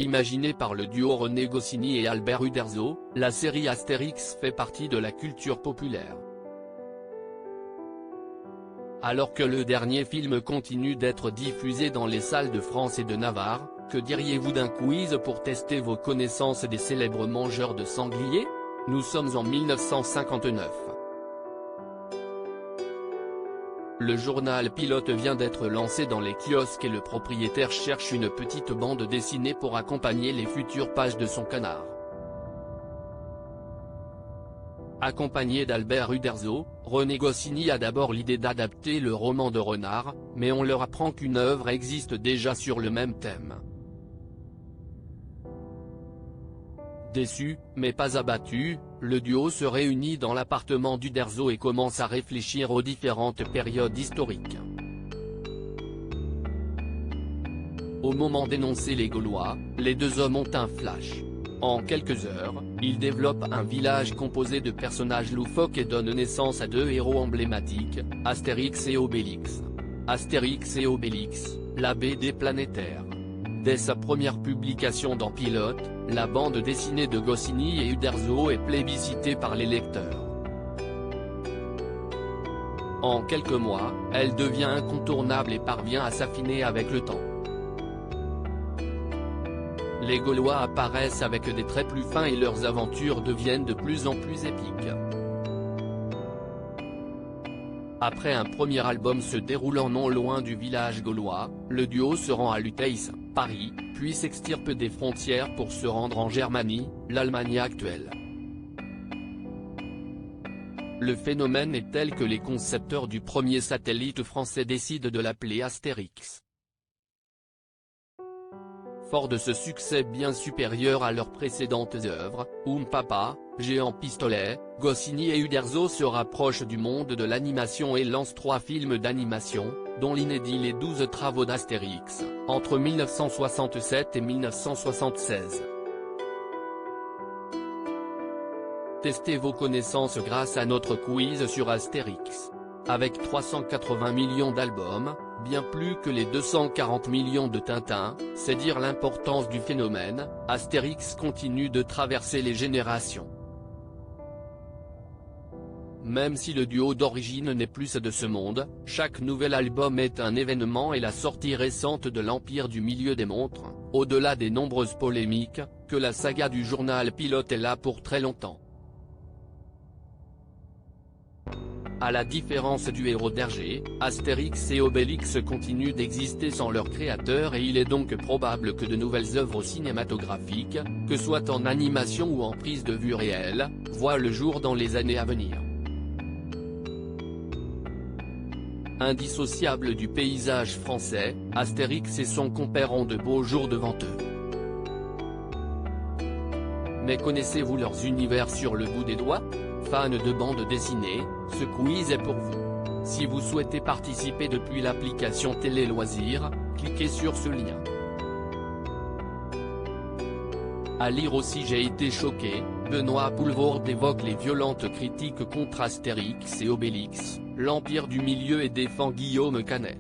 Imaginée par le duo René Goscinny et Albert Uderzo, la série Astérix fait partie de la culture populaire. Alors que le dernier film continue d'être diffusé dans les salles de France et de Navarre, que diriez-vous d'un quiz pour tester vos connaissances des célèbres mangeurs de sangliers? Nous sommes en 1959. Le journal Pilote vient d'être lancé dans les kiosques et le propriétaire cherche une petite bande dessinée pour accompagner les futures pages de son canard. Accompagné d'Albert Uderzo, René Goscinny a d'abord l'idée d'adapter le roman de Renard, mais on leur apprend qu'une œuvre existe déjà sur le même thème. Déçu, mais pas abattu, le duo se réunit dans l'appartement d'Uderzo et commence à réfléchir aux différentes périodes historiques. Au moment d'énoncer les Gaulois, les deux hommes ont un flash. En quelques heures, ils développent un village composé de personnages loufoques et donnent naissance à deux héros emblématiques, Astérix et Obélix. Astérix et Obélix, la BD planétaire. Dès sa première publication dans Pilote, la bande dessinée de Goscinny et Uderzo est plébiscitée par les lecteurs. En quelques mois, elle devient incontournable et parvient à s'affiner avec le temps. Les Gaulois apparaissent avec des traits plus fins et leurs aventures deviennent de plus en plus épiques. Après un premier album se déroulant non loin du village gaulois, le duo se rend à Luteis, Paris, puis s'extirpe des frontières pour se rendre en Germanie, l'Allemagne actuelle. Le phénomène est tel que les concepteurs du premier satellite français décident de l'appeler Astérix. Fort de ce succès bien supérieur à leurs précédentes œuvres, Papa, Géant Pistolet, Goscinny et Uderzo se rapprochent du monde de l'animation et lancent 3 films d'animation, dont l'inédit Les 12 travaux d'Astérix, entre 1967 et 1976. Testez vos connaissances grâce à notre quiz sur Astérix. Avec 380 millions d'albums, bien plus que les 240 millions de Tintin, c'est dire l'importance du phénomène, Astérix continue de traverser les générations. Même si le duo d'origine n'est plus de ce monde, chaque nouvel album est un événement et la sortie récente de l'Empire du Milieu démontre, au-delà des nombreuses polémiques, que la saga du journal Pilote est là pour très longtemps. À la différence du héros d'Hergé, Astérix et Obélix continuent d'exister sans leur créateur et il est donc probable que de nouvelles œuvres cinématographiques, que soit en animation ou en prise de vue réelle, voient le jour dans les années à venir. Indissociable du paysage français, Astérix et son compère ont de beaux jours devant eux. Mais connaissez-vous leurs univers sur le bout des doigts? Fans de bande dessinée, ce quiz est pour vous. Si vous souhaitez participer depuis l'application Télé Loisirs, cliquez sur ce lien. À lire aussi J'ai été choqué, Benoît Poelvoorde évoque les violentes critiques contre Astérix et Obélix, l'Empire du Milieu et défend Guillaume Canet.